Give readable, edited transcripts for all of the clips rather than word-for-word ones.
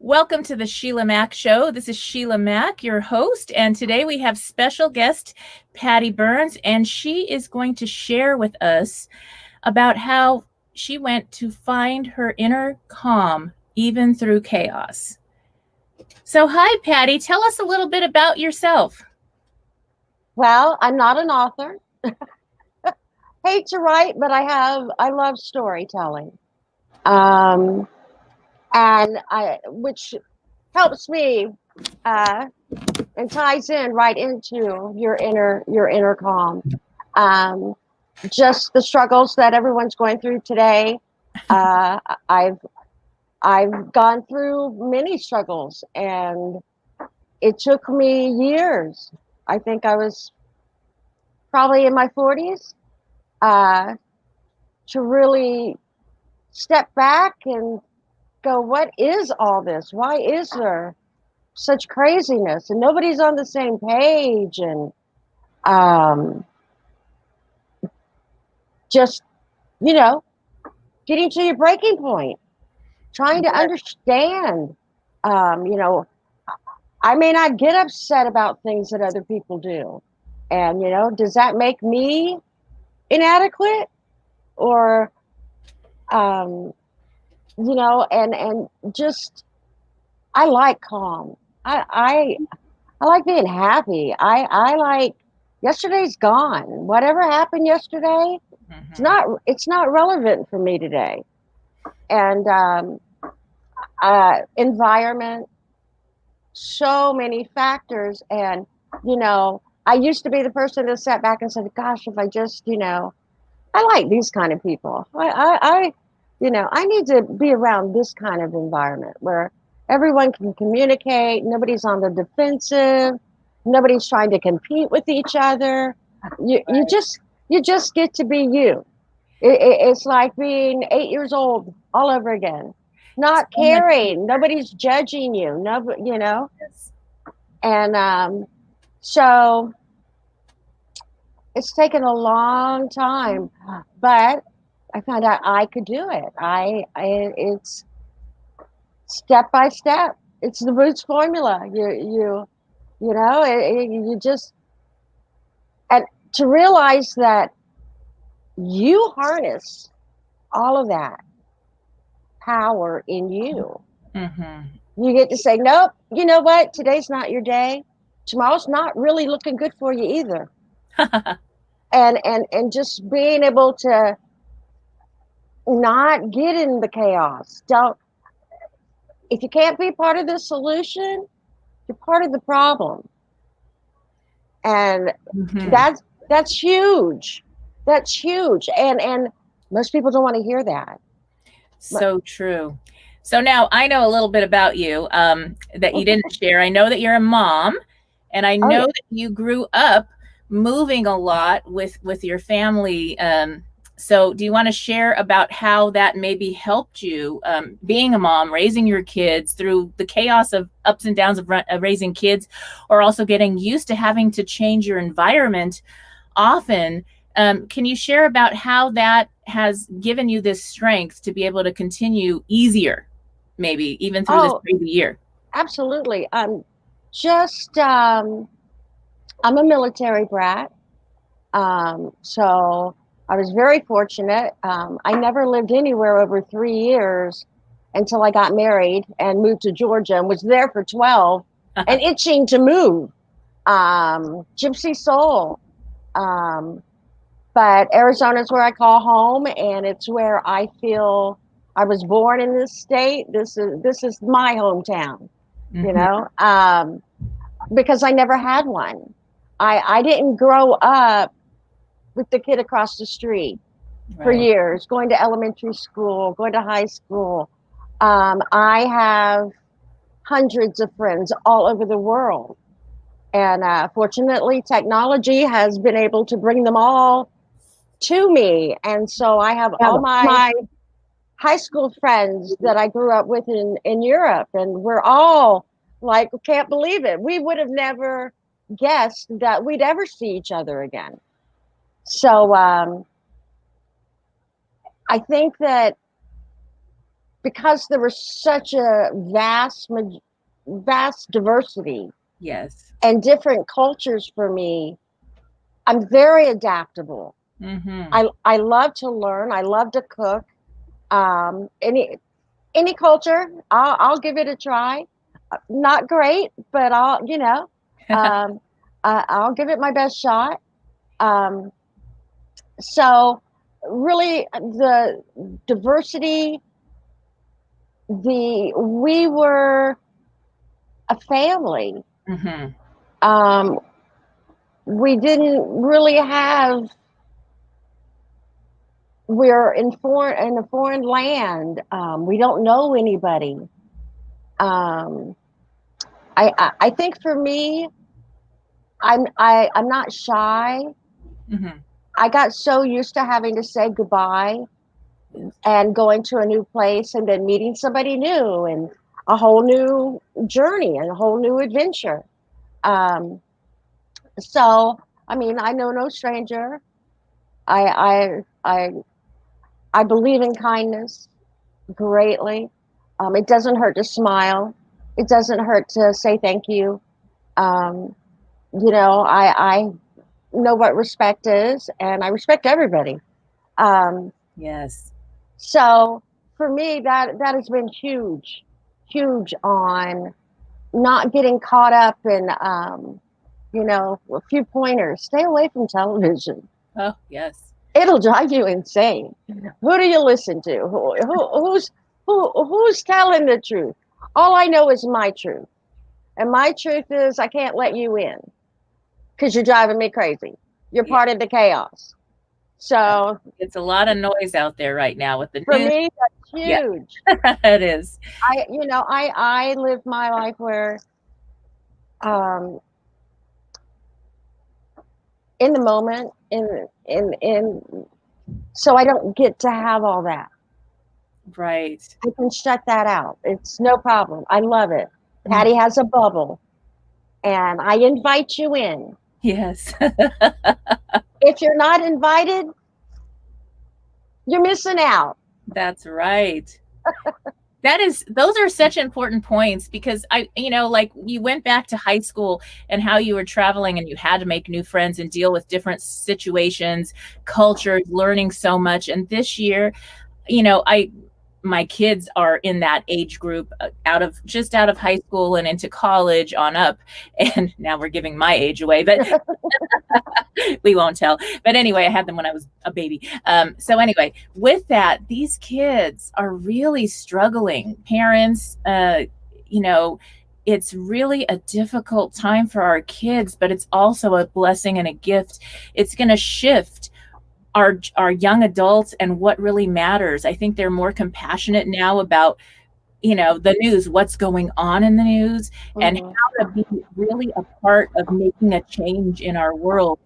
Welcome to the Sheila Mack Show. This is Sheila Mack, your host, and today we have special guest Patty Burns, and she is going to share with us about how she went to find her inner calm even through chaos. So, hi, Patty. Tell us a little bit about yourself. Well, I'm not an author. Hate to write, but I love storytelling. Um, which helps me uh, and ties in right into your inner calm. Um, just the struggles that everyone's going through today. Uh, I've I've gone through many struggles, and it took me years. I think I was probably in my 40s uh, to really step back and go, what is all this? Why is there such craziness? And nobody's on the same page. And um, just, you know, getting to your breaking point, trying to understand. Um, you know, I may not get upset about things that other people do. And, does that make me inadequate? Or, um, and just, I like calm. I like being happy. I like yesterday's gone. Whatever happened yesterday, it's not relevant for me today. And environment, so many factors. And I used to be the person that sat back and said, "Gosh, if I just, I like these kind of people. I need to be around this kind of environment where everyone can communicate. Nobody's on the defensive. Nobody's trying to compete with each other. You just get to be you. It's like being 8 years old all over again. Not So much. caring. Nobody's judging you. No, and so it's taken a long time, but I found out I could do it. It's step by step. It's the Roots formula. You just, and to realize that you harness all of that power in you. Mm-hmm. You get to say, nope, you know what? Today's not your day. Tomorrow's not really looking good for you either. And just being able to not get in the chaos. Don't If you can't be part of the solution, you're part of the problem. And Mm-hmm. that's huge. That's huge. And most people don't want to hear that. But So true. So now I know a little bit about you that you didn't oh share. I know that you're a mom, and I know yeah. that you grew up moving a lot with your family. So do you want to share about how that maybe helped you being a mom, raising your kids through the chaos of ups and downs of raising kids, or also getting used to having to change your environment often? Can you share about how that has given you this strength to be able to continue easier, maybe even through this Oh, crazy year? absolutely. Just I'm a military brat. So I was very fortunate. I never lived anywhere over 3 years until I got married and moved to Georgia and was there for 12 and itching to move. Gypsy soul. Um, but Arizona is where I call home, and it's where I feel I was born in this state. This is my hometown, you Mm-hmm. know, because I never had one. I didn't grow up with the kid across the street for Right. years, going to elementary school, going to high school. I have hundreds of friends all over the world. And fortunately, technology has been able to bring them all to me. And so I have all my My high school friends that I grew up with in Europe. And we're all like, can't believe it. We would have never guessed that we'd ever see each other again. So I think that because there was such a vast diversity Yes. and different cultures for me, I'm very adaptable. Mm-hmm. I love to learn. I love to cook. Any culture, I'll give it a try. Not great, but um, I'll give it my best shot. Um, so really, the diversity, we were a family. Mm-hmm. Um, we didn't really have. We're in a foreign land. We don't know anybody. Um, I think for me, I'm not shy. Mm-hmm. I got so used to having to say goodbye Yes. and going to a new place and then meeting somebody new and a whole new journey and a whole new adventure. Um, so I mean, I know no stranger. I I I I believe in kindness greatly. It doesn't hurt to smile. It doesn't hurt to say thank you. Um, I know what respect is, and I respect everybody. Um, Yes. so for me, that has been huge, huge on not getting caught up in, a few pointers. Stay away from television. Oh, yes. It'll drive you insane. Who do you listen to? Who's telling the truth? All I know is my truth, and my truth is I can't let you in because you're driving me crazy. You're Yeah. part of the chaos. So It's a lot of noise out there right now with the for news. me, that's Yeah, huge. it is. I live my life where, um, in the moment, so I don't get to have all that. Right. I can shut that out. It's no problem. I love it. Mm. Patty has a bubble, and I invite you in. Yes. If you're not invited, you're missing out. That's right. Those are such important points because like you went back to high school and how you were traveling and you had to make new friends and deal with different situations, cultures, learning so much. And this year, I my kids are in that age group, out of high school and into college on up. And now we're giving my age away, but we won't tell. But anyway, I had them when I was a baby. So anyway, with that, these kids are really struggling. Parents, you know, it's really a difficult time for our kids, but it's also a blessing and a gift. It's going to shift our young adults and what really matters. I think they're more compassionate now about the news, what's going on in the news, and Mhm. how to be really a part of making a change in our world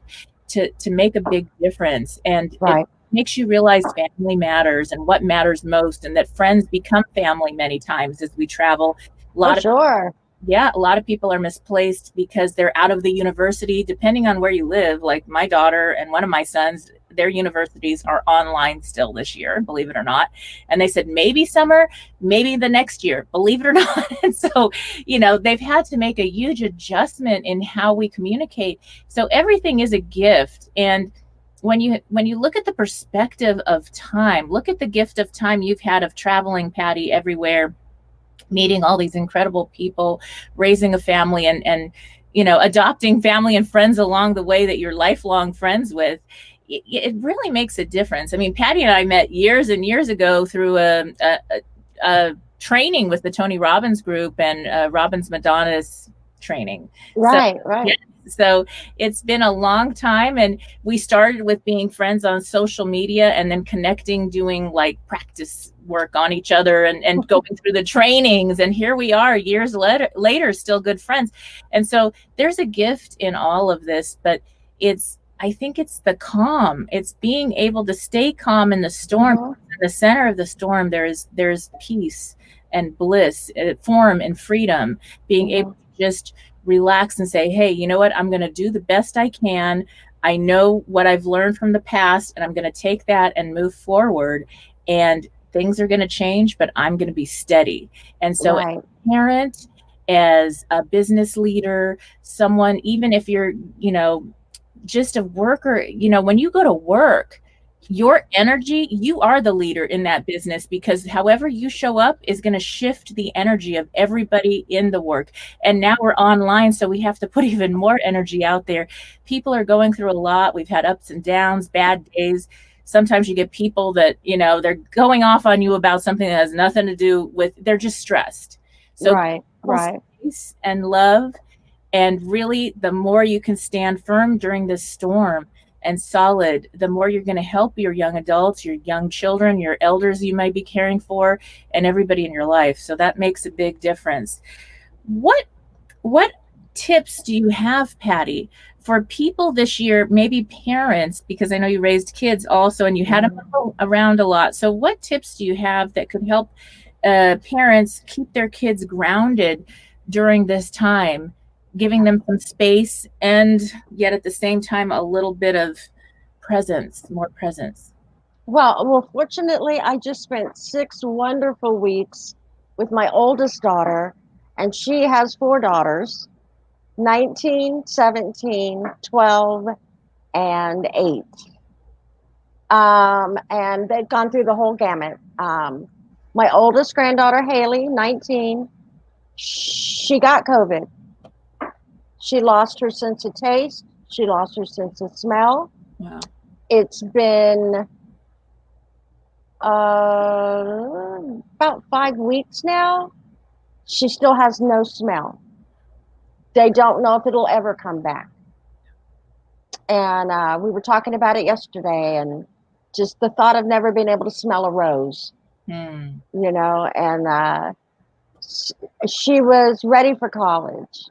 to make a big difference. And it Right. makes you realize family matters and what matters most, and that friends become family many times as we travel. A Oh, lot of sure. Yeah, a lot of people are misplaced because they're out of the university, depending on where you live. Like my daughter and one of my sons, their universities are online still this year, believe it or not. And they said maybe summer, maybe the next year, believe it or not. And so, they've had to make a huge adjustment in how we communicate. So everything is a gift. And when you look at the perspective of time, look at the gift of time you've had of traveling, Patty, everywhere, meeting all these incredible people, raising a family, and adopting family and friends along the way that you're lifelong friends with. It really makes a difference. I mean, Patty and I met years and years ago through a training with the Tony Robbins group and Robbins Madonna's training. So Right. yeah, Right. so it's been a long time, and we started with being friends on social media and then connecting, doing like practice work on each other and going through the trainings. And here we are years later, still good friends. And so there's a gift in all of this, but I think it's the calm. It's being able to stay calm in the storm. Mhm. In the center of the storm, there's peace and bliss, form and freedom, being able Mhm. to just relax and say, hey, you know what? I'm going to do the best I can. I know what I've learned from the past, and I'm going to take that and move forward. And things are going to change, but I'm going to be steady. And so, as Right. a parent, as a business leader, someone, even if you're, just a worker, when you go to work, your energy, you are the leader in that business, because however you show up is going to shift the energy of everybody in the work. And now we're online, so we have to put even more energy out there. People are going through a lot. We've had ups and downs, bad days. Sometimes you get people that, they're going off on you about something that has nothing to do with, they're just stressed. So Right. Right. space and love, and really, the more you can stand firm during this storm and solid, the more you're going to help your young adults, your young children, your elders you might be caring for, and everybody in your life. So that makes a big difference. What tips do you have, Patty, for people this year, maybe parents, because I know you raised kids also and you had them around a lot. So what tips do you have that could help parents keep their kids grounded during this time, giving them some space and yet at the same time a little bit of presence, more presence? Well, fortunately, I just spent 6 wonderful weeks with my oldest daughter, and she has 4 daughters, 19, 17, 12, and 8. And they've gone through the whole gamut. My oldest granddaughter, Haley, 19, she got COVID. She lost her sense of taste. She lost her sense of smell. Wow. It's been about 5 weeks now. She still has no smell. They don't know if it'll ever come back. And we were talking about it yesterday, and just the thought of never being able to smell a rose, Hmm. and she was ready for college.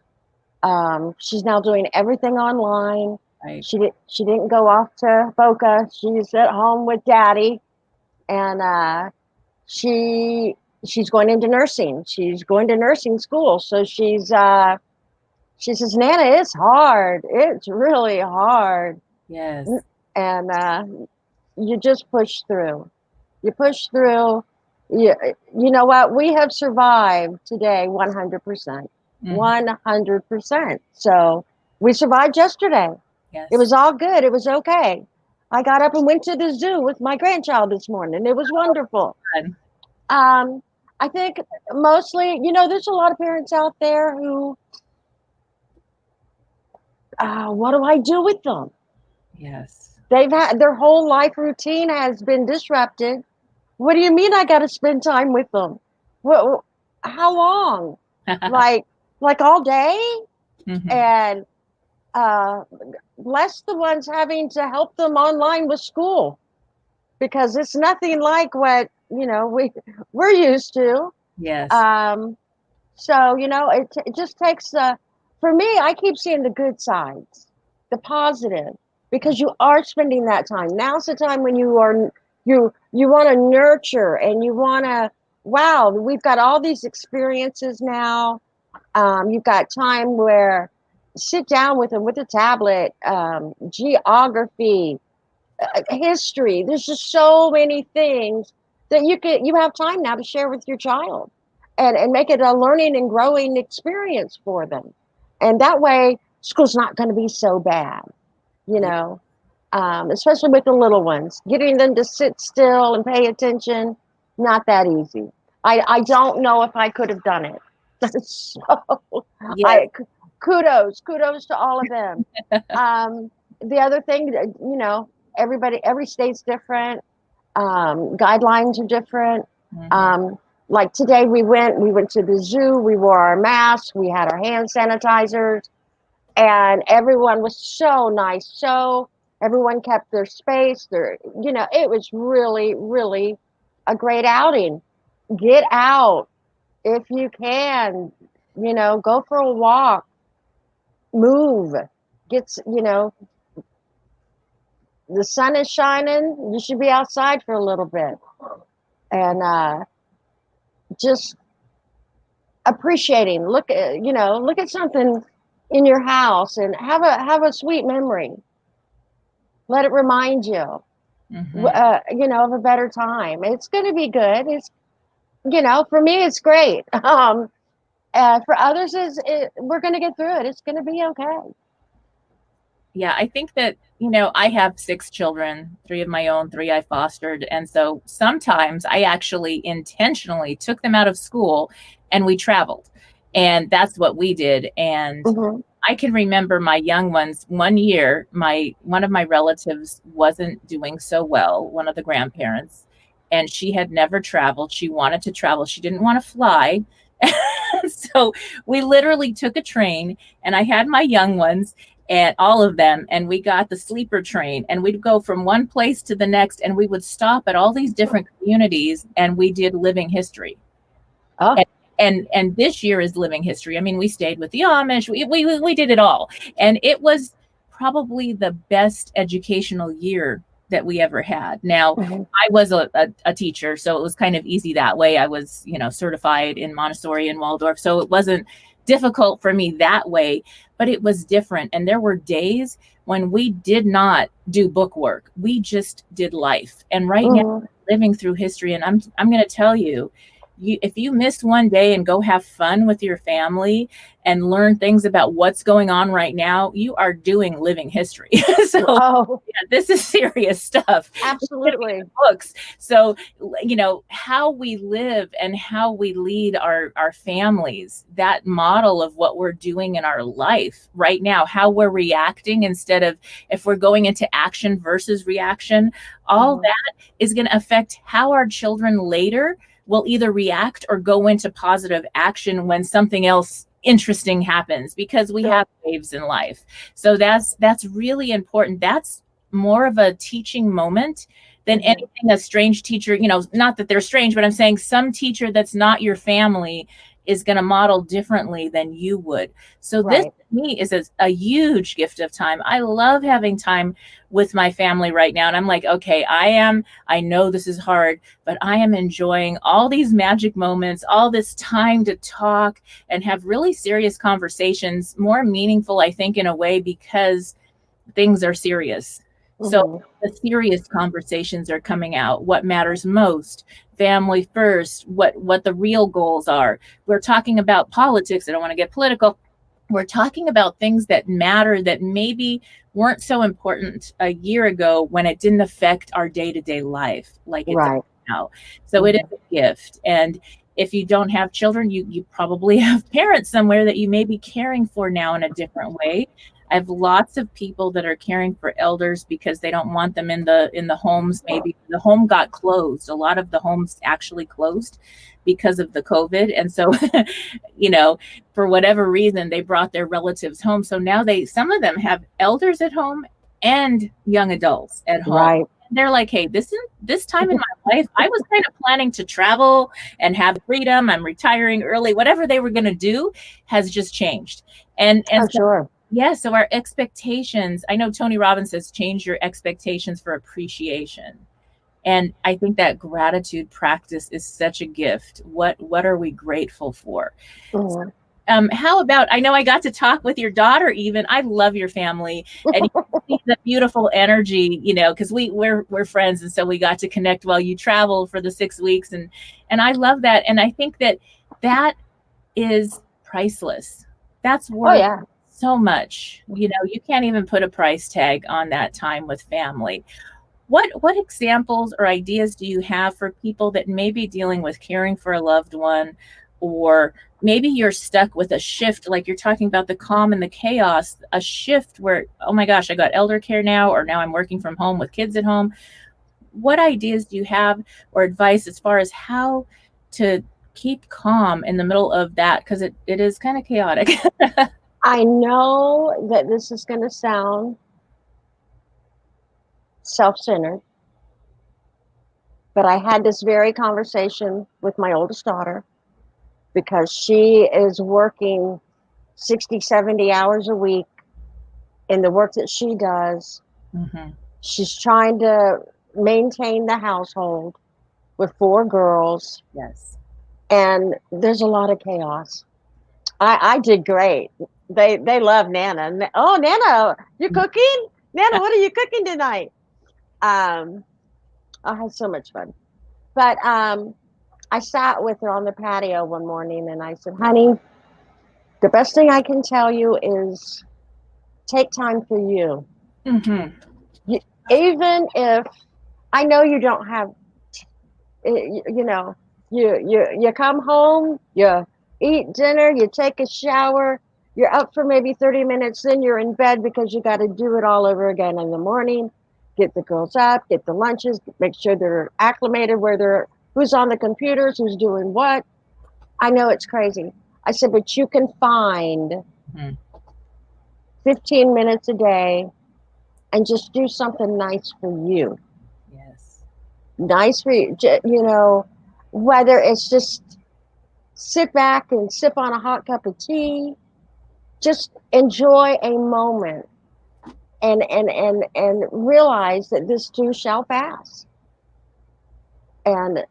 She's now doing everything online. Right. She didn't go off to Boca. She's at home with Daddy, and she's going into nursing. She's going to nursing school. So she says, Nana, it's hard. It's really hard. Yes. And you just push through. You push through. You know what? We have survived today 100%. 100%. So we survived yesterday. Yes. It was all good. It was okay. I got up and went to the zoo with my grandchild this morning. It was wonderful. Good. I think mostly, there's a lot of parents out there who, what do I do with them? Yes. They've had their whole life routine has been disrupted. What do you mean I got to spend time with them? Well, how long? like all day? And bless the ones having to help them online with school, because it's nothing like what we're used to. Yes. So it just takes for me, I keep seeing the good sides, the positive, because you are spending that time. Now's the time when you want to nurture, and you want to, wow, we've got all these experiences now. You've got time where sit down with them with a tablet, geography, history. There's just so many things that you have time now to share with your child, and make it a learning and growing experience for them. And that way, school's not going to be so bad, especially with the little ones. Getting them to sit still and pay attention, not that easy. I don't know if I could have done it. So Yes. kudos to all of them. The other thing, every state's different. Guidelines are different. Like today we went to the zoo, we wore our masks, we had our hand sanitizers, and everyone was so nice. So everyone kept their space. It was really, really a great outing. Get out if you can, go for a walk, move, the sun is shining. You should be outside for a little bit, and just appreciating. Look at something in your house and have a sweet memory. Let it remind you. Hmm. of a better time. It's going to be good. It's, for me, it's great. For others, we're going to get through it. It's going to be okay. Yeah, I think that, I have 6 children, 3 of my own, 3 I fostered. And so sometimes I actually intentionally took them out of school and we traveled. And that's what we did. And Hmm. I can remember my young ones. One year, one of my relatives wasn't doing so well, one of the grandparents, and she had never traveled. She wanted to travel. She didn't want to fly. So we literally took a train, and I had my young ones and all of them, and we got the sleeper train, and we'd go from one place to the next, and we would stop at all these different communities, and we did living history. Oh, And this year is living history. I mean, we stayed with the Amish. We did it all, and it was probably the best educational year that we ever had. Now, mhm. I was a teacher, so it was kind of easy that way. I was, certified in Montessori and Waldorf, so it wasn't difficult for me that way, but it was different. And there were days when we did not do book work. We just did life. And right now, Mhm. living through history, and I'm going to tell you, if you miss one day and go have fun with your family and learn things about what's going on right now, you are doing living history. So Oh, yeah, this is serious stuff. absolutely. Books. So, how we live and how we lead our families, that model of what we're doing in our life right now, how we're reacting instead of if we're going into action versus reaction, all Mhm. that is going to affect how our children later will either react or go into positive action when something else interesting happens, because we Sure. have waves in life. So that's really important. That's more of a teaching moment than Mhm. anything a strange teacher, not that they're strange, but I'm saying some teacher that's not your family is going to model differently than you would. So this Right. to me is a huge gift of time. I love having time with my family right now. And I'm like, okay, I know this is hard, but I am enjoying all these magic moments, all this time to talk and have really serious conversations, more meaningful, I think, in a way, because things are serious. So Mhm. the serious conversations are coming out. What matters most? Family first. What the real goals are. We're talking about politics. I don't want to get political. We're talking about things that matter that maybe weren't so important a year ago when it didn't affect our day-to-day life like it does Right. now. So it is Mhm. a gift. And if you don't have children, you probably have parents somewhere that you may be caring for now in a different way. I have lots of people that are caring for elders because they don't want them in the homes. Maybe the home got closed. A lot of the homes actually closed because of the COVID. And so, you know, for whatever reason, they brought their relatives home. So now some of them have elders at home and young adults at home. Right. They're like, hey, this time in my life, I was kind of planning to travel and have freedom. I'm retiring early. Whatever they were going to do has just changed. And Oh, so sure. yeah, so our expectations, I know Tony Robbins says change your expectations for appreciation. And I think that gratitude practice is such a gift. What are we grateful for? Mhm. How about, I know I got to talk with your daughter even. I love your family, and you see the beautiful energy, because we're friends, and so we got to connect while you traveled for the 6 weeks, and I love that. And I think that is priceless. That's Oh, worth yeah. so much. You can't even put a price tag on that time with family. What examples or ideas do you have for people that may be dealing with caring for a loved one, or maybe you're stuck with a shift, like you're talking about the calm and the chaos, a shift where, oh my gosh, I got elder care now, or now I'm working from home with kids at home. What ideas do you have or advice as far as how to keep calm in the middle of that? Because it is kind of chaotic. I know that this is going to sound self-centered, but I had this very conversation with my oldest daughter because she is working 60, 70 hours a week in the work that she does. Hmm. She's trying to maintain the household with 4 girls, Yes. and there's a lot of chaos. I did great. They love Nana. Oh, Nana, you cooking? Nana, what are you cooking tonight? I had so much fun. But I sat with her on the patio one morning and I said, honey, the best thing I can tell you is take time for you. Mm-hmm. you even if I know you don't have, you know, you come home, you eat dinner, you take a shower, you're up for maybe 30 minutes, then you're in bed because you got to do it all over again in the morning. Get the girls up, get the lunches, make sure they're acclimated where they're, who's on the computers, who's doing what. I know it's crazy. I said, but you can find Mm-hmm. 15 minutes a day and just do something nice for you. Yes. Nice for you, whether it's just sit back and sip on a hot cup of tea, just enjoy a moment and realize that this too shall pass. And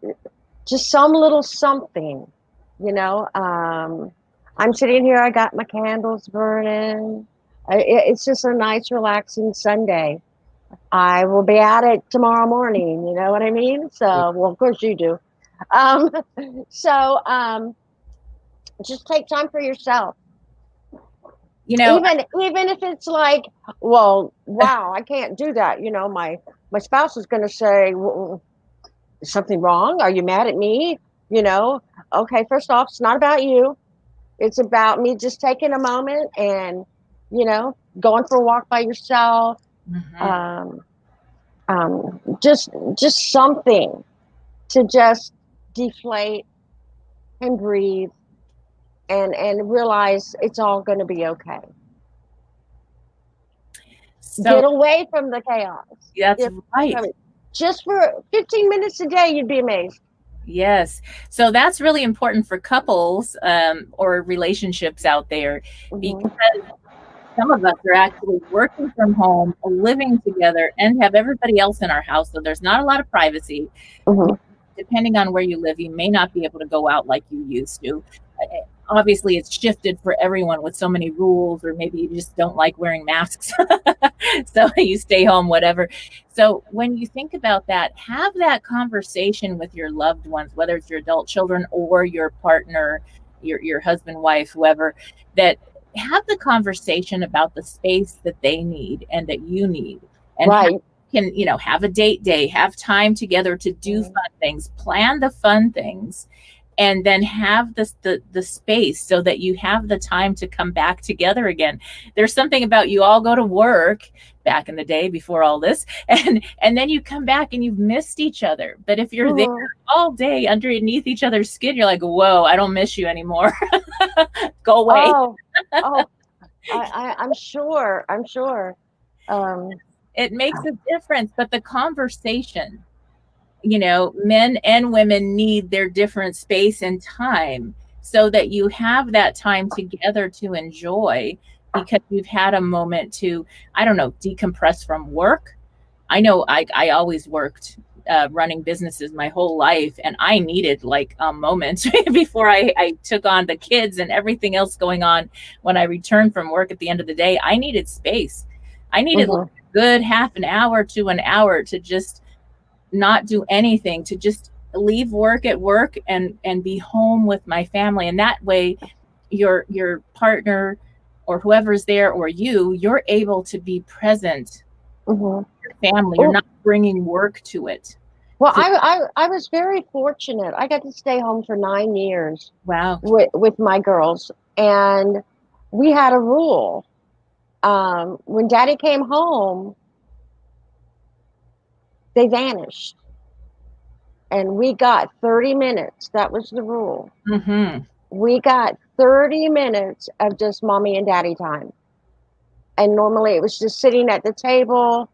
just some little something, you know. I'm sitting here, I got my candles burning. It's just a nice, relaxing Sunday. I will be at it tomorrow morning, you know what I mean? So, well, of course you do. Um, so, just take time for yourself. You know, Even if it's like, well, wow, I can't do that. You know, my spouse is going to say, well, is something wrong? Are you mad at me? You know, okay, first off, it's not about you. It's about me just taking a moment and, going for a walk by yourself. mhm. Um, just something to just deflate and breathe and realize it's all going to be okay. So Get away from the chaos. that's Get right. from it. Just for 15 minutes a day, you'd be amazed. Yes. So that's really important for couples or relationships out there because Mm-hmm. some of us are actually working from home, living together, and have everybody else in our house. So there's not a lot of privacy. Mm-hmm. Depending on where you live, you may not be able to go out like you used to. Obviously, it's shifted for everyone with so many rules, or maybe you just don't like wearing masks. So you stay home, whatever. So when you think about that, have that conversation with your loved ones, whether it's your adult children or your partner, your husband, wife, whoever, that have the conversation about the space that they need and that you need. And Right. can have a date day, have time together to do Mm-hmm. fun things, plan the fun things, and then have the space so that you have the time to come back together again. There's something about you all go to work back in the day before all this, and then you come back and you've missed each other. But if you're there Mm-hmm. all day underneath each other's skin, you're like, whoa, I don't miss you anymore. Go away. Oh, oh, I'm sure. I'm sure. Um, It makes a difference. But the conversation, men and women need their different space and time so that you have that time together to enjoy because you've had a moment to, I don't know, decompress from work. I know I always worked running businesses my whole life, and I needed like a moment before I took on the kids and everything else going on. When I returned from work at the end of the day, I needed space. I needed like mm-hmm. a good half an hour to an hour to just not do anything, to just leave work at work and be home with my family. And that way your partner or whoever's there or you're able to be present Mm-hmm. with your family. You're Oh, not bringing work to it. well, So I was very fortunate. I got to stay home for 9 years wow. with my girls, and we had a rule. When Daddy came home, they vanished, and we got 30 minutes. That was the rule. Mm-hmm. We got 30 minutes of just mommy and daddy time. And normally it was just sitting at the table.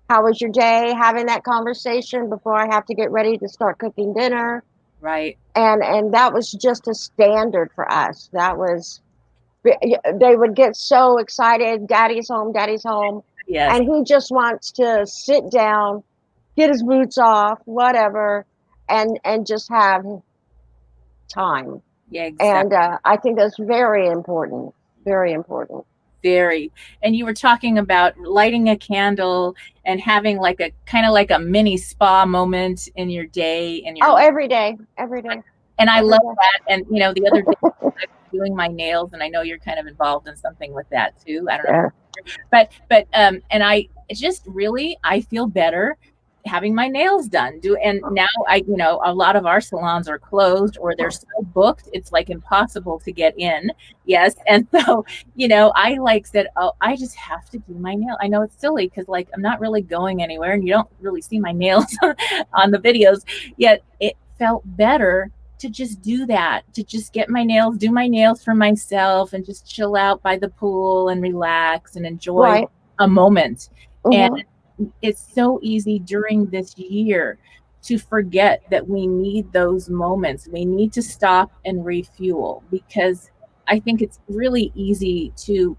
How was your day? Having that conversation before I have to get ready to start cooking dinner. Right. And that was just a standard for us. That was, they would get so excited. Daddy's home, daddy's home. Yes. And he just wants to sit down, get his boots off, whatever, and just have time. Yeah, exactly. And I think that's very important. Very important. Very. And you were talking about lighting a candle and having like a kind of like a mini spa moment in your day and your Oh, every day, every day, and I every love day. that. And the other day I was doing my nails, and I know you're kind of involved in something with that too. I don't know, Yeah. but and I just really I feel better having my nails done. And now a lot of our salons are closed or they're so booked it's like impossible to get in. Yes, and so I like said, oh, I just have to do my nail. I know it's silly because like I'm not really going anywhere, and you don't really see my nails on the videos. Yet it felt better to just do that, to just get my nails, do my nails for myself, and just chill out by the pool and relax and enjoy Right. a moment. And Hmm. it's so easy during this year to forget that we need those moments. We need to stop and refuel, because I think it's really easy to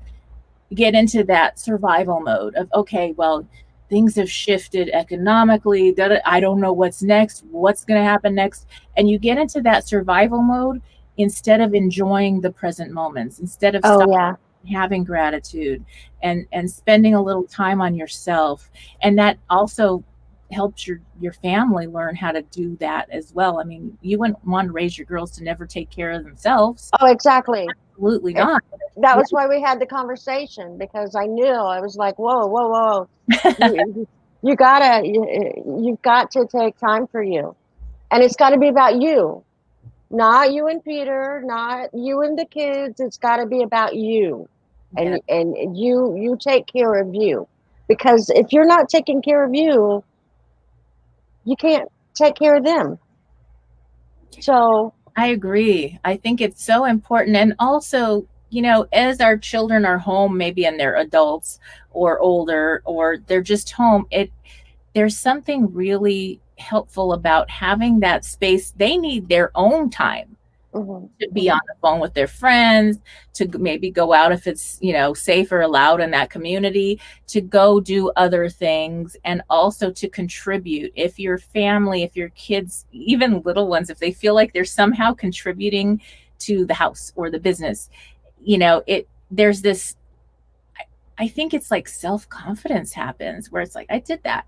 get into that survival mode of, okay, well, things have shifted economically. I don't know what's next, what's going to happen next. And you get into that survival mode instead of enjoying the present moments, instead of Oh stopping, yeah. having gratitude, and spending a little time on yourself. And that also helps your family learn how to do that as well. I mean, you wouldn't want to raise your girls to never take care of themselves. Oh, exactly. Absolutely It, not. that was why we had the conversation, because I knew I was like, whoa, whoa, whoa, you've got to take time for you, and it's got to be about you, not you and Peter, not you and the kids. It's got to be about you, Yeah, and you take care of you, because if you're not taking care of you, you can't take care of them. So, I agree. I think it's so important. And also, as our children are home, maybe and they're adults or older, or they're just home, there's something really helpful about having that space. They need their own time mhm, to be on mhm, the phone with their friends, to maybe go out if it's, safe or allowed in that community, to go do other things, and also to contribute. If your family, if your kids, even little ones, if they feel like they're somehow contributing to the house or the business, there's this, I think it's like self-confidence happens where it's like, I did that.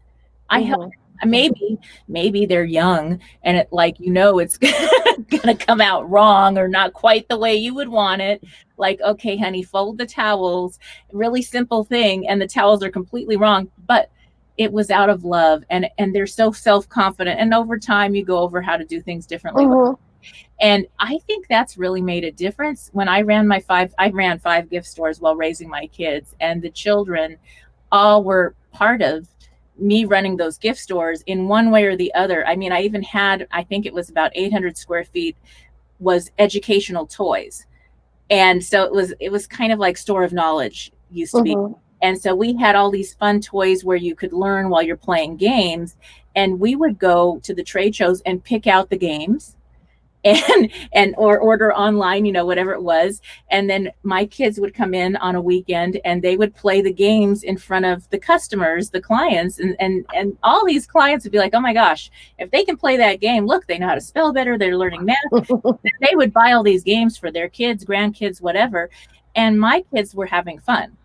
I helped. mhm, mhm. Maybe they're young and it's gonna come out wrong or not quite the way you would want it. Like, okay, honey, fold the towels. Really simple thing, and the towels are completely wrong, but it was out of love, and they're so self-confident. And over time, you go over how to do things differently. Mhm. And I think that's really made a difference. When I ran 5 gift stores while raising my kids, and the children all were part of me running those gift stores in one way or the other. I mean, I even had, I think it was about 800 square feet was educational toys. And so it was kind of like store of knowledge used to be. Mhm. And so we had all these fun toys where you could learn while you're playing games. And we would go to the trade shows and pick out the games, or order online, whatever it was. And then my kids would come in on a weekend and they would play the games in front of the customers, the clients, and all these clients would be like, oh my gosh, if they can play that game, look, they know how to spell better, they're learning math. They would buy all these games for their kids, grandkids, whatever. And my kids were having fun.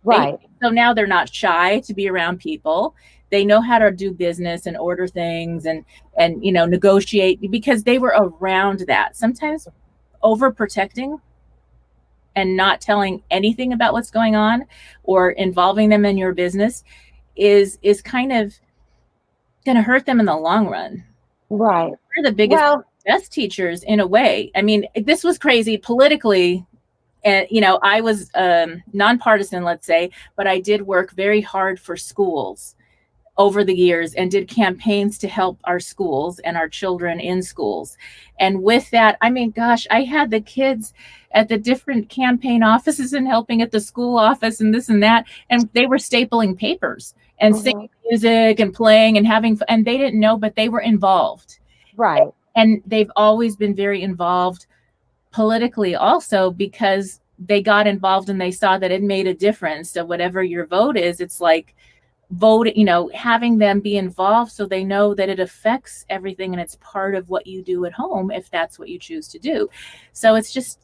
They Right. So now they're not shy to be around people. They know how to do business and order things, and negotiate, because they were around that. Sometimes overprotecting and not telling anything about what's going on or involving them in your business is kind of going to hurt them in the long run. Right. We're the biggest, Well, best teachers in a way. I mean, this was crazy politically. And I was nonpartisan, let's say, but I did work very hard for schools over the years and did campaigns to help our schools and our children in schools. And with that, I mean, gosh, I had the kids at the different campaign offices and helping at the school office and this and that, and they were stapling papers and mhm, singing music and playing and having fun, and they didn't know, but they were involved. right. And they've always been very involved politically also, because they got involved and they saw that it made a difference. So whatever your vote is, it's like vote, having them be involved so they know that it affects everything and it's part of what you do at home if that's what you choose to do. So it's just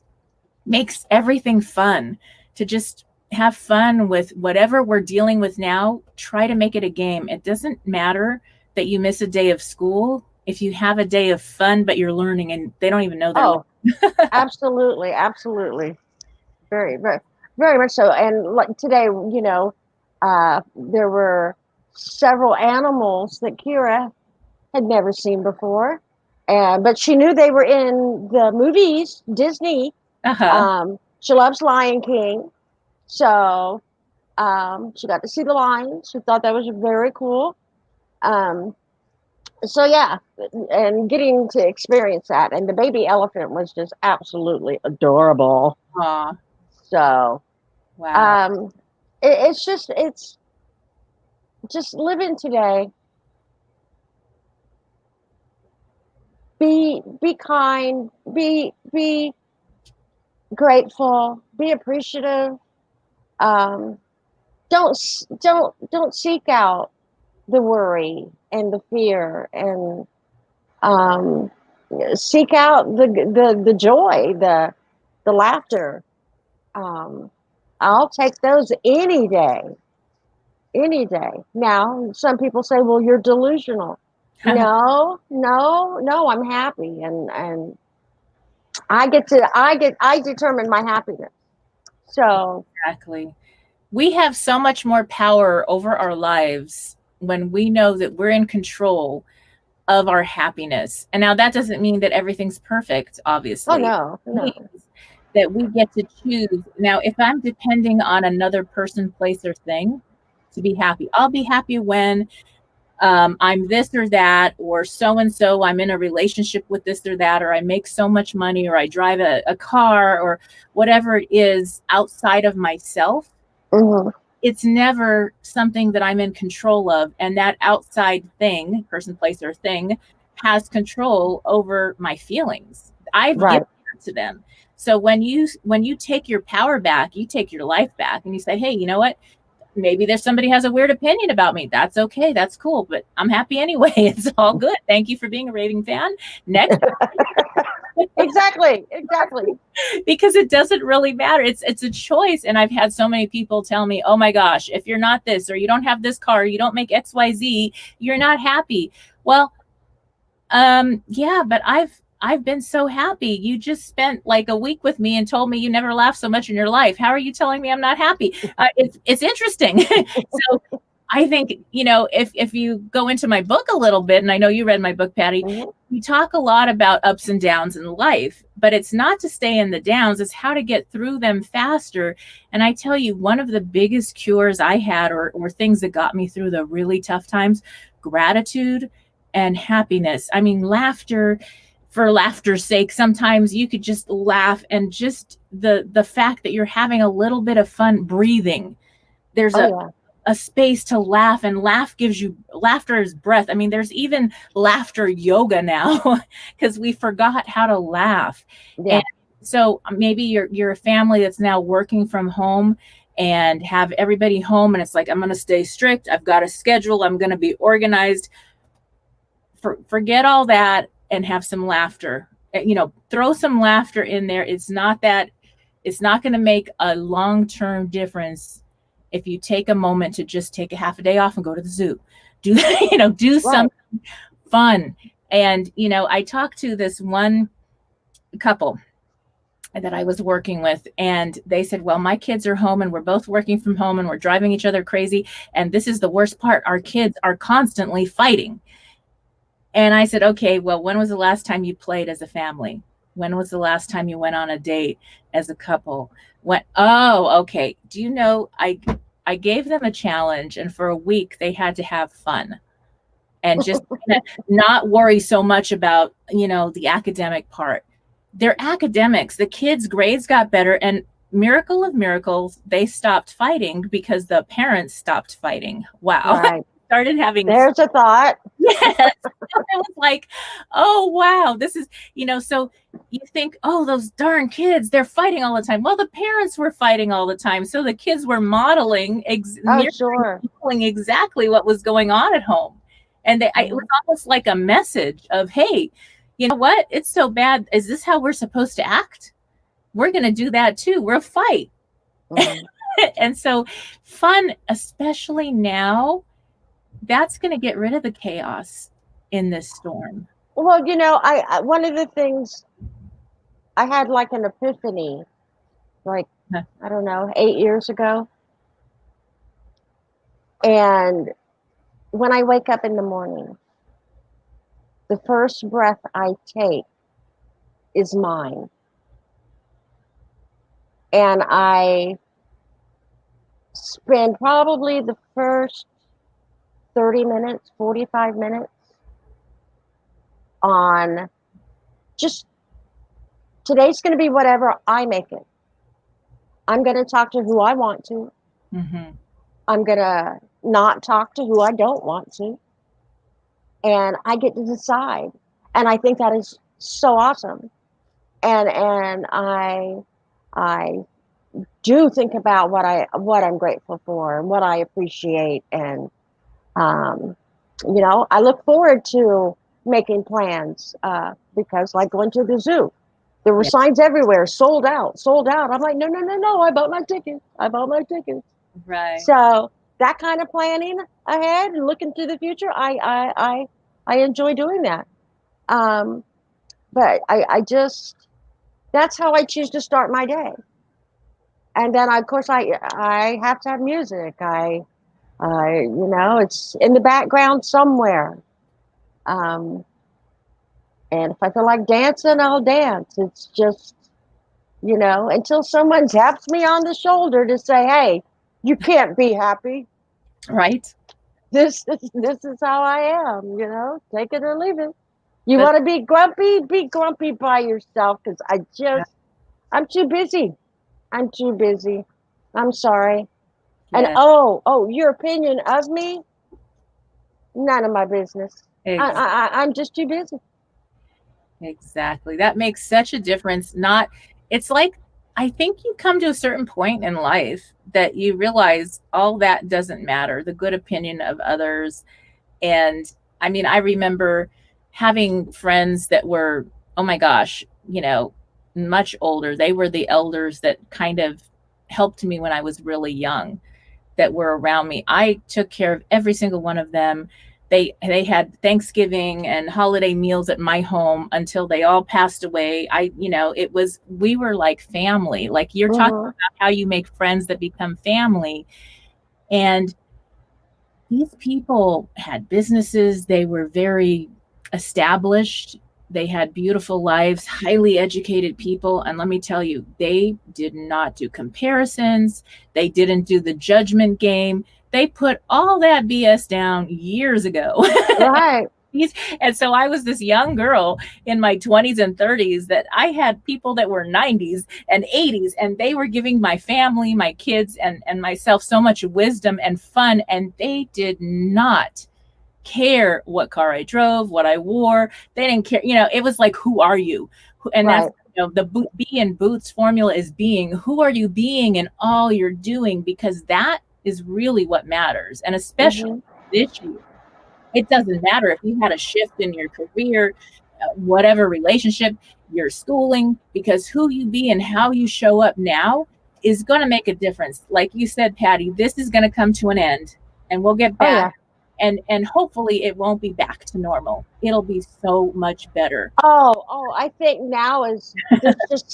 makes everything fun to just have fun with whatever we're dealing with now. Try to make it a game. It doesn't matter that you miss a day of school if you have a day of fun, but you're learning and they don't even know they're Oh, absolutely, absolutely. Very, very, very much so. And like today, there were several animals that Kira had never seen before, and but she knew they were in the movies, Disney. Uh-huh. She loves Lion King, so she got to see the lion. She thought that was very cool. Um, so yeah, and getting to experience that, and the baby elephant was just absolutely adorable. Aw, So wow. um, it's just living today. Be kind. Be grateful. Be appreciative. Um, don't seek out the worry and the fear, and um, seek out the joy, the laughter. Um, I'll take those any day, any day. Now, some people say, "Well, you're delusional." No, no, no. I'm happy, and I determine my happiness. So, Exactly. We have so much more power over our lives when we know that we're in control of our happiness. And now that doesn't mean that everything's perfect, oh obviously. It no, no. means that we get to choose. Now, if I'm depending on another person, place, or thing to be happy, I'll be happy when I'm this or that, or so and so, I'm in a relationship with this or that, or I make so much money, or I drive a car, or whatever it is outside of myself. Hmm. It's never something that I'm in control of. And that outside thing, person, place, or thing, has control over my feelings. I've Right. given that to them. So when you take your power back, you take your life back and you say, hey, you know what? Maybe there's somebody has a weird opinion about me. That's okay. That's cool. But I'm happy anyway. It's all good. Thank you for being a raving fan. Next. Exactly. Exactly. Because it doesn't really matter. It's a choice. And I've had so many people tell me, oh my gosh, if you're not this, or you don't have this car, you don't make XYZ, you're not happy. Well, yeah, but I've been so happy. You just spent like a week with me and told me you never laughed so much in your life. How are you telling me I'm not happy? It's interesting. So I think, if you go into my book a little bit, and I know you read my book, Patty, Hmm. we talk a lot about ups and downs in life, but it's not to stay in the downs, it's how to get through them faster. And I tell you, one of the biggest cures I had, or things that got me through the really tough times, gratitude and happiness. I mean, laughter for laughter's sake. Sometimes you could just laugh, and just the fact that you're having a little bit of fun breathing. There's Oh yeah. a space to laugh, and laughter is breath. I mean, there's even laughter yoga now because we forgot how to laugh. And Yeah. so maybe you're a family that's now working from home and have everybody home, and it's like, I'm going to stay strict. I've got a schedule. I'm going to be organized. Forget all that and have some laughter. Throw some laughter in there. It's not going to make a long-term difference if you take a moment to just take a half a day off and go to the zoo. Do do Right. something fun. And I talked to this one couple that I was working with, and they said, well, my kids are home and we're both working from home and we're driving each other crazy, and this is the worst part, our kids are constantly fighting. And I said, okay, well, when was the last time you played as a family? When was the last time you went on a date as a couple? Oh, okay. Do you know, I gave them a challenge, and for a week they had to have fun and just not worry so much about, the academic part. They're academics. The kids' grades got better, and miracle of miracles, they stopped fighting because the parents stopped fighting. Wow. Right. Started having There's a thought. Yes. I was like, oh, wow. This is, so you think, oh, those darn kids, they're fighting all the time. Well, the parents were fighting all the time. So the kids were modeling, Oh, sure. modeling exactly what was going on at home. And it was Hmm. almost like a message of, hey, you know what? It's so bad. Is this how we're supposed to act? We're going to do that too. We'll fight. Hmm. And so fun, especially now, that's going to get rid of the chaos in this storm. Well, I one of the things I had like an epiphany, like Huh. I don't know, 8 years ago, and when I wake up in the morning, the first breath I take is mine, and I spend probably the first 30 minutes, 45 minutes on just today's going to be whatever I make it. I'm going to talk to who I want to. Mm-hmm. I'm going to not talk to who I don't want to. And I get to decide. And I think that is so awesome. And I do think about what I'm grateful for and what I appreciate. And I look forward to making plans because like going to the zoo. There were Yeah. signs everywhere, sold out, sold out. I'm like, no, no, no, no. I bought my tickets. I bought my tickets. Right. So that kind of planning ahead and looking to the future, I enjoy doing that. Um, but I just that's how I choose to start my day. And then of course I have to have music. It's in the background somewhere. Um, and if I feel like dancing, I'll dance. It's just until someone taps me on the shoulder to say, "Hey, you can't be happy. Right. This is how I am. Take it or leave it. You But want to be grumpy? Be grumpy by yourself. Because I'm too busy. I'm too busy. I'm sorry. And yeah, your opinion of me? None of my business. ex- I'm just too busy. exactly. That makes such a difference. Not, it's like, I think you come to a certain point in life that you realize all that doesn't matter, the good opinion of others. And I mean, I remember having friends that were, oh my gosh, much older. They were the elders that kind of helped me when I was really young, that were around me. I took care of every single one of them. They had Thanksgiving and holiday meals at my home until they all passed away. We were like family. Like you're talking Mm-hmm. about how you make friends that become family. And these people had businesses, they were very established, they had beautiful lives, highly educated people. And let me tell you, they did not do comparisons, they didn't do the judgment game. They put all that BS down years ago. Right. And so I was this young girl in my 20s and 30s that I had people that were 90s and 80s, and they were giving my family, my kids, and myself so much wisdom and fun. And they did not care what car I drove, what I wore. They didn't care. It was like, who are you? And that's, Right. the Be in Boots formula is being. Who are you being in all you're doing? Because that is really what matters. And especially Mm-hmm. this year, it doesn't matter if you had a shift in your career, whatever relationship, your schooling, because who you be and how you show up now is going to make a difference. Like you said, Patty, this is going to come to an end and we'll get Oh back. yeah. And hopefully it won't be back to normal. It'll be so much better. Oh, I think now is there's just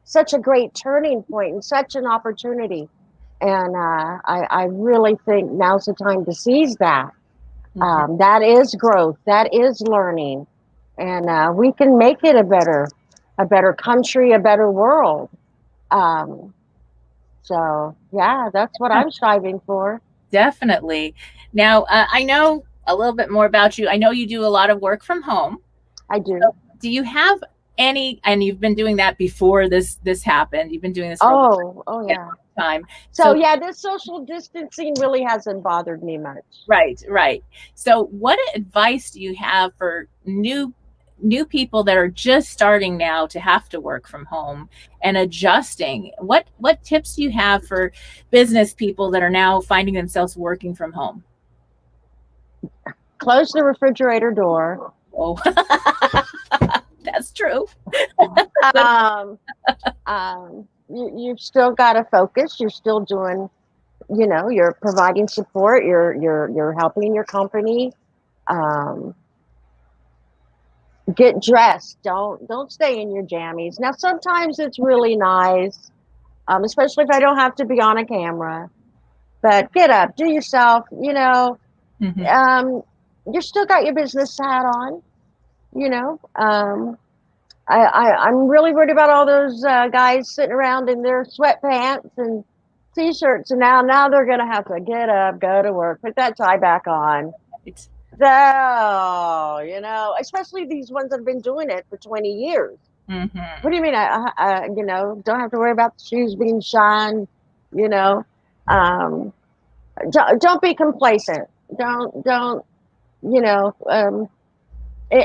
such a great turning point and such an opportunity. And I really think now's the time to seize that. Mhm. That is growth. That is learning, and we can make it a better country, a better world. Um, so yeah, that's what I'm striving for. Definitely. Now, I know a little bit more about you. I know you do a lot of work from home. I do. So do you have any, and you've been doing that before this happened, you've been doing this for a Oh long yeah. time. So So yeah, this social distancing really hasn't bothered me much. right. So what advice do you have for new people that are just starting now to have to work from home and adjusting? What tips do you have for business people that are now finding themselves working from home? Close the refrigerator door. Oh, that's true. Um, um, you've still got to focus. You're still doing, you're providing support. You're helping your company. Um, get dressed. Don't stay in your jammies. Now, sometimes it's really nice, especially if I don't have to be on a camera. But get up, do yourself. Mhm. You still got your business hat on. You know, I'm really worried about all those guys sitting around in their sweatpants and t-shirts, and now they're gonna have to get up, go to work, put that tie back on. It's So, especially these ones that have been doing it for 20 years. What mhm. do you mean? Don't have to worry about the shoes being shined. You know, um, don't be complacent. Don't,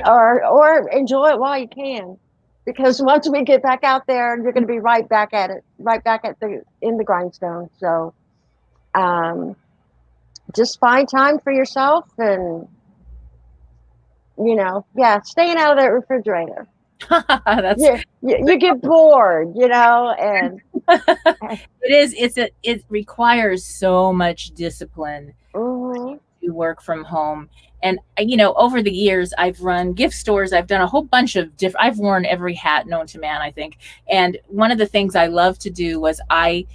or enjoy it while you can, because once we get back out there, you're going to be right back at it, right back at the in the grindstone. So, um, just find time for yourself, and staying out of that refrigerator. That's You get bored, and it is it requires so much discipline mhm, to work from home. And over the years I've run gift stores, I've done a whole bunch of different, I've worn every hat known to man, I think. And one of the things I love to do was I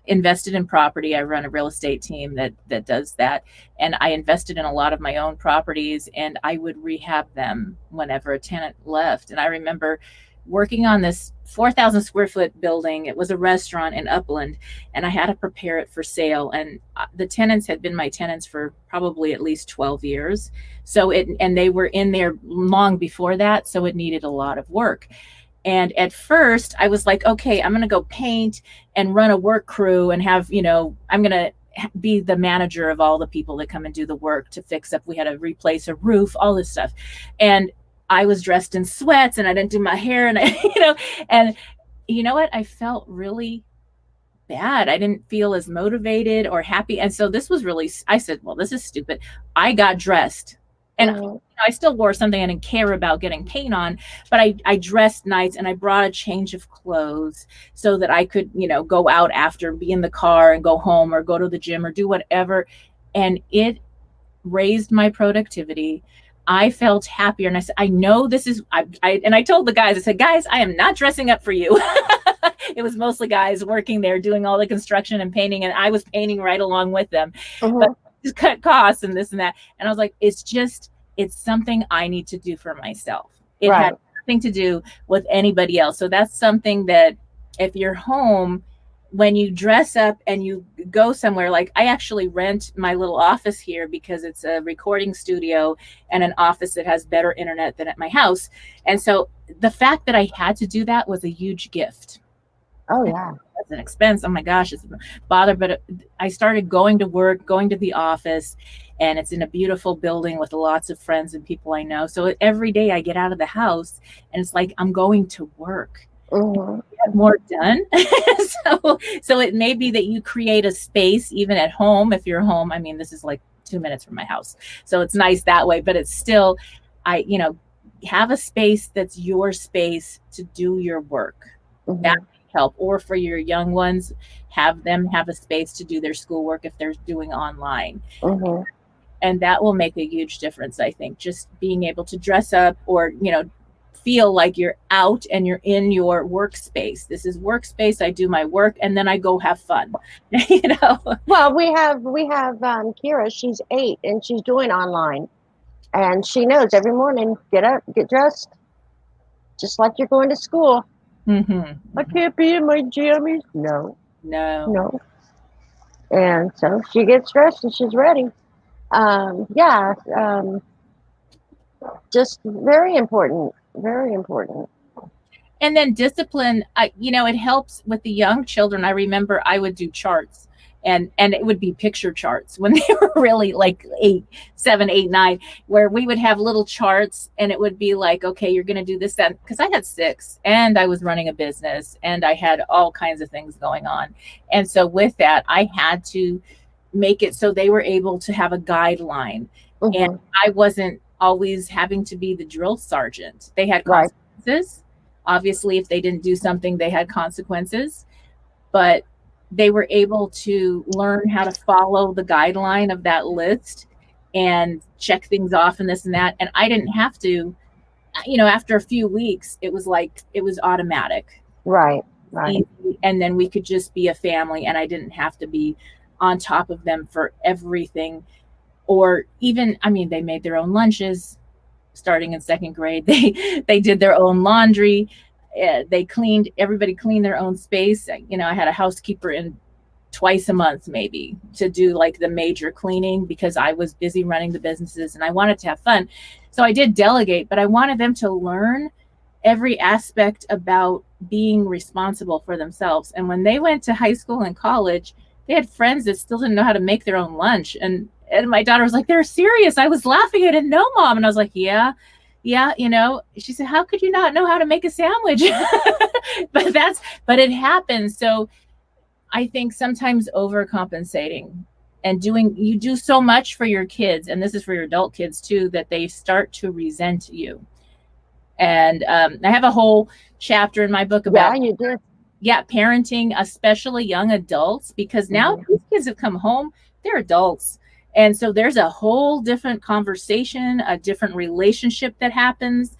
invested in property. I run a real estate team that does that, and I invested in a lot of my own properties, and I would rehab them whenever a tenant left. And I remember working on this 4,000 square foot building. It was a restaurant in Upland, and I had to prepare it for sale. And the tenants had been my tenants for probably at least 12 years. And they were in there long before that. So it needed a lot of work. And at first I was like, okay, I'm going to go paint and run a work crew and have, I'm going to be the manager of all the people that come and do the work to fix up. We had to replace a roof, all this stuff. And I was dressed in sweats and I didn't do my hair. And and you know what? I felt really bad. I didn't feel as motivated or happy. And so this was really, I said, well, this is stupid. I got dressed, and mhm, I still wore something I didn't care about getting paint on, but I dressed nice and I brought a change of clothes so that I could, go out after, be in the car and go home or go to the gym or do whatever. And it raised my productivity. I felt happier. And I said, I know this is, and I told the guys, I said, guys, I am not dressing up for you. It was mostly guys working there doing all the construction and painting. And I was painting right along with them, but mhm, just cut costs and this and that. And I was like, it's something I need to do for myself. It had right. nothing to do with anybody else. So that's something that if you're home, when you dress up and you go somewhere, like I actually rent my little office here because it's a recording studio and an office that has better internet than at my house. And so the fact that I had to do that was a huge gift. Oh yeah. It's an expense. Oh my gosh, it's a bother. But I started going to work, going to the office, and it's in a beautiful building with lots of friends and people I know. So every day I get out of the house and it's like I'm going to work. Mhm, Get more done. So it may be that you create a space even at home. If you're home, I mean, this is like 2 minutes from my house, so it's nice that way. But it's still, I have a space that's your space to do your work. That mhm, help. Or for your young ones, have them have a space to do their schoolwork if they're doing online. mhm, And that will make a huge difference, I think. Just being able to dress up or feel like you're out and you're in your workspace. This is workspace. I do my work and then I go have fun. you know Well, we have Kira. She's 8 and she's doing online, and she knows every morning, get up, get dressed, just like you're going to school. I mm-hmm. can't be in my jammies. No, No. no. And so she gets dressed and she's ready. Yeah, just very important. Very important. And then discipline, it helps with the young children. I remember I would do charts, and it would be picture charts when they were really like 8, 7, 8, 9, where we would have little charts and it would be like, okay, you're going to do this, that, because I had 6 and I was running a business and I had all kinds of things going on. And so with that, I had to make it so they were able to have a guideline. And Hmm. I wasn't always having to be the drill sergeant. They had Right. consequences. Obviously, if they didn't do something, they had consequences. but they were able to learn how to follow the guideline of that list and check things off and this and that. And I didn't have to, after a few weeks, it was like, it was automatic. Right. Right. Easy, and then we could just be a family, and I didn't have to be on top of them for everything. Or even, I mean, they made their own lunches starting in second grade. They did their own laundry. Everybody cleaned their own space. I had a housekeeper in twice a month maybe to do like the major cleaning, because I was busy running the businesses and I wanted to have fun. So I did delegate, but I wanted them to learn every aspect about being responsible for themselves. And when they went to high school and college, they had friends that still didn't know how to make their own lunch. And my daughter was like, "They're serious." I was laughing. I didn't know, Mom. And I was like, yeah. She said, "How could you not know how to make a sandwich?" but it happens. So I think sometimes overcompensating and you do so much for your kids, and this is for your adult kids too, that they start to resent you. And I have a whole chapter in my book about you did. Parenting, especially young adults, because now these kids have come home, they're adults. And so there's a whole different conversation, a different relationship that happens,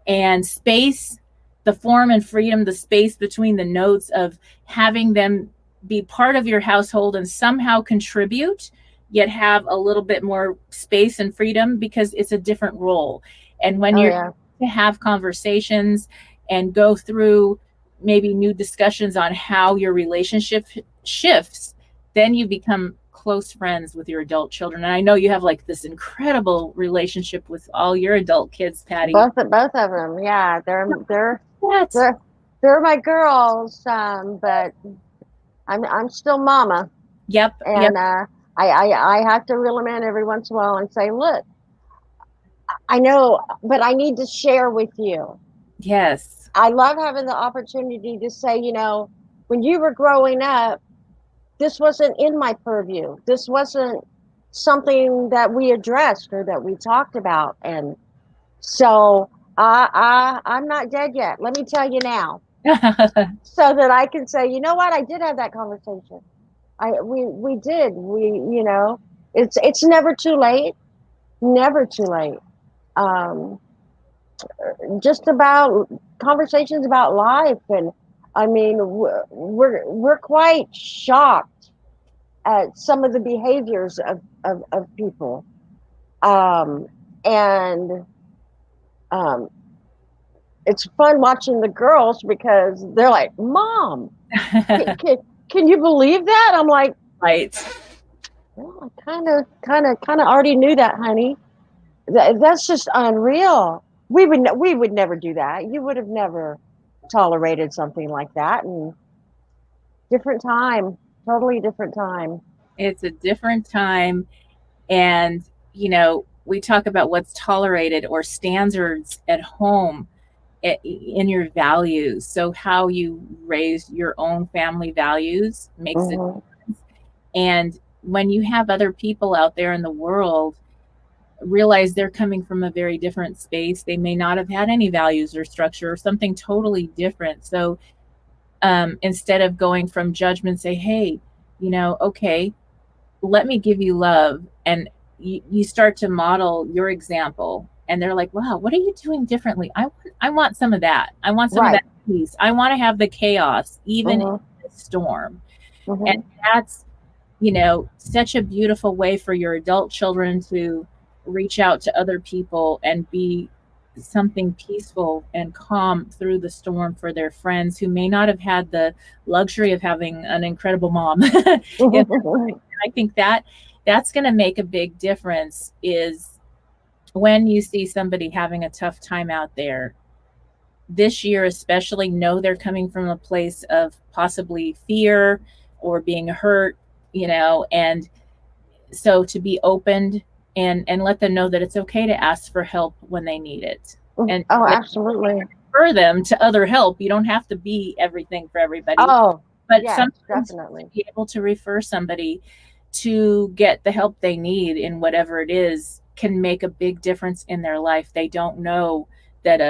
and space, the form and freedom, the space between the notes of having them be part of your household and somehow contribute, yet have a little bit more space and freedom, because it's a different role. And when you're to have conversations and go through maybe new discussions on how your relationship shifts, then you become close friends with your adult children. And I know you have like this incredible relationship with all your adult kids, Patty. Both of them. Yeah, they're my girls, but I'm still mama. Yep. And I have to reel them in every once in a while and say, "Look, I know, but I need to share with you." Yes. I love having the opportunity to say, when you were growing up, this wasn't in my purview. This wasn't something that we addressed or that we talked about. And so I'm not dead yet. Let me tell you now. So that I can say, you know what? I did have that conversation. We did. It's never too late. Never too late. Just about conversations about life. And I mean, we're quite shocked at some of the behaviors of people. And it's fun watching the girls, because they're like, "Mom, can you believe that?" I'm like, right. "Well, I kind of already knew that, honey. That's just unreal. We would never do that. You would have never tolerated something like that." And different time, totally different time. It's a different time. And, we talk about what's tolerated or standards at home in your values. So how you raise your own family values makes a difference. And when you have other people out there in the world, realize they're coming from a very different space. They may not have had any values or structure or something totally different. So instead of going from judgment, say, "Hey, okay, let me give you love." And you start to model your example, and they're like, "Wow, what are you doing differently? I want some of that. I want some of that peace. I want to have the chaos, even in the storm." And that's, such a beautiful way for your adult children to reach out to other people and be something peaceful and calm through the storm for their friends who may not have had the luxury of having an incredible mom. I think that's going to make a big difference, is when you see somebody having a tough time out there this year, especially, know they're coming from a place of possibly fear or being hurt, and so to be opened and let them know that it's okay to ask for help when they need it. And absolutely, refer them to other help. You don't have to be everything for everybody. But yes, sometimes definitely be able to refer somebody to get the help they need in whatever it is can make a big difference in their life. They don't know that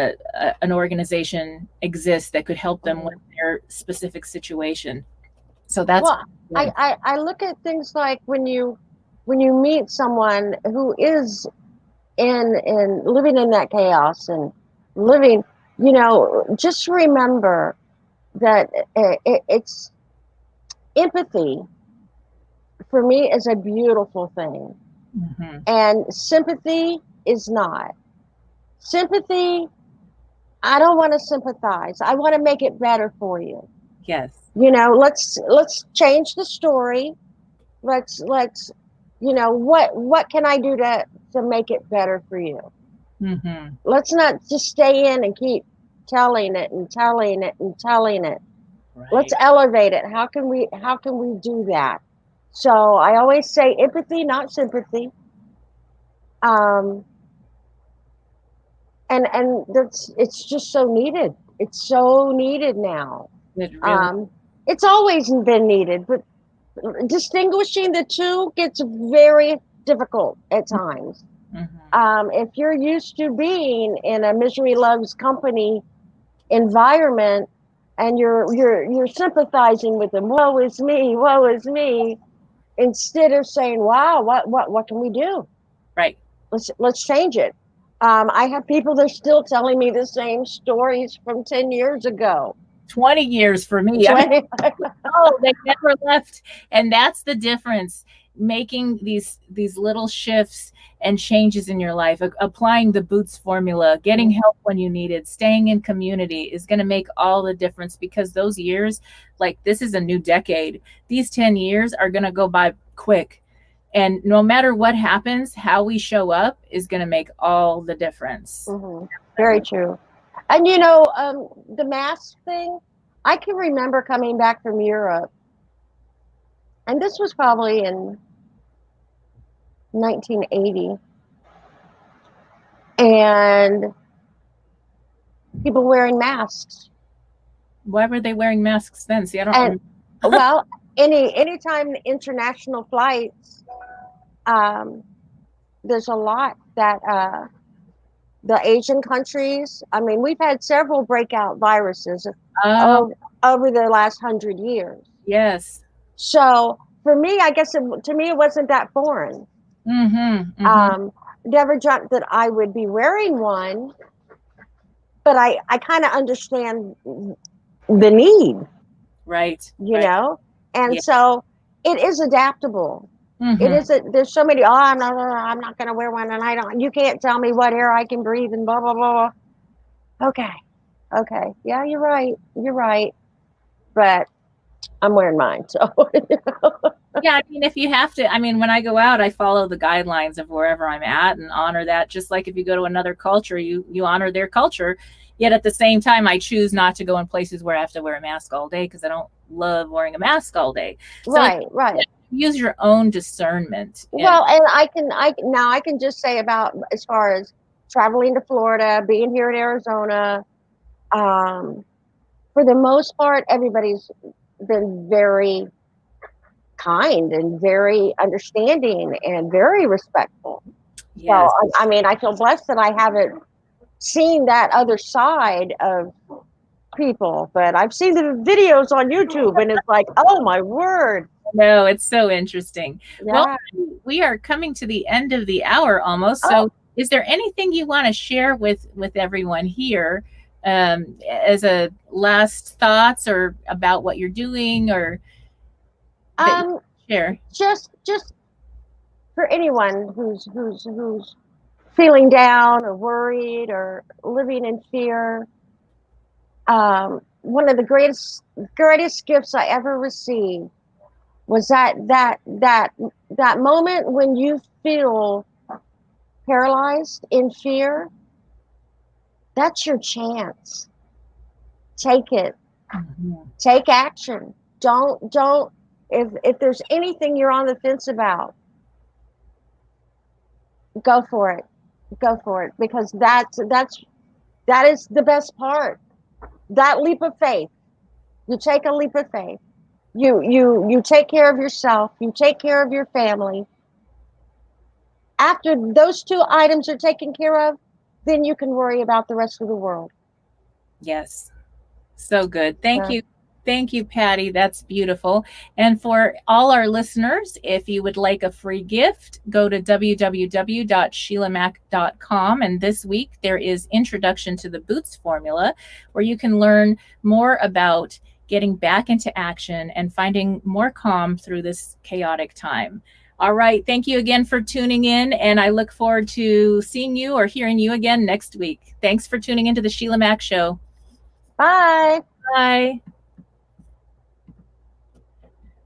an organization exists that could help them with their specific situation. So that's Well, good. I look at things like when you meet someone who is in living in that chaos and living, just remember that it's empathy for me is a beautiful thing, Hmm. and sympathy is not. Sympathy, I don't want to sympathize. I want to make it better for you. Yes. Let's change the story. Let's what can I do to make it better for you? Hmm. Let's not just stay in and keep telling it and telling it and telling it. Let's Right. elevate it. How can we do that? So I always say empathy, not sympathy. Um, and that's it's just so needed. It's so needed now. It really. Um, it's always been needed, but distinguishing the two gets very difficult at times. Hmm. If you're used to being in a misery loves company environment and you're sympathizing with them, woe is me, instead of saying, wow, what can we do? Right. Let's change it. I have people that are still telling me the same stories from 10 years ago. 20 years for me. I mean, 20. oh, they never left. And that's the difference. Making these little shifts and changes in your life, applying the Boots formula, getting help when you need it, staying in community is going to make all the difference, because those years, like this is a new decade. These 10 years are going to go by quick. And no matter what happens, how we show up is going to make all the difference. Hmm. Very true. And the mask thing, I can remember coming back from Europe, and this was probably in 1980, and people wearing masks. Why were they wearing masks then? See, I don't And remember. well, anytime international flights, um, there's a lot that the Asian countries. I mean, we've had several breakout viruses Oh, over the last 100 years. yes. So for me, I guess to me it wasn't that foreign. Mm-hmm. Mm-hmm. Um, Never dreamt that I would be wearing one, but I kind of understand the need, Right. you Right. know, and Yeah. so it is adaptable. It Mm-hmm. isn't. There's so many. Oh, no, no, no, I'm not going to wear one, and I don't. You can't tell me what air I can breathe, and blah blah blah. Okay, okay, yeah, you're right. You're right. But I'm wearing mine, so Yeah, I mean, if you have to, I mean, when I go out, I follow the guidelines of wherever I'm at and honor that. Just like if you go to another culture, you honor their culture. Yet at the same time, I choose not to go in places where I have to wear a mask all day, because I don't love wearing a mask all day. So it's, right, right. use your own discernment. And Well, and I can just say about as far as traveling to Florida, being here in Arizona. Um, for the most part, everybody's been very kind and very understanding and very respectful. So, yes, I mean, I feel blessed that I haven't seen that other side of people, but I've seen the videos on YouTube and it's like, oh my word. no, it's so interesting. Well, Yeah. we are coming to the end of the hour almost. Oh, So, is there anything you want to share with everyone here, as a last thoughts, or about what you're doing, or that you um, share? just for anyone who's feeling down or worried or living in fear, one of the greatest gifts I ever received was that moment when you feel paralyzed in fear. That's your chance. Take it. Mhm. Take action. Don't if there's anything you're on the fence about, go for it. Go for it, because that is the best part. That leap of faith. You take a leap of faith. You take care of yourself. You take care of your family. After those two items are taken care of, then you can worry about the rest of the world. Yes, so good. Thank So, you. Thank you, Patty. That's beautiful. And for all our listeners, if you would like a free gift, go to www.sheilamac.com. And this week there is Introduction to the Boots Formula, where you can learn more about getting back into action and finding more calm through this chaotic time. All right. Thank you again for tuning in. And I look forward to seeing you or hearing you again next week. Thanks for tuning into the Sheila Mac Show. Bye. Bye.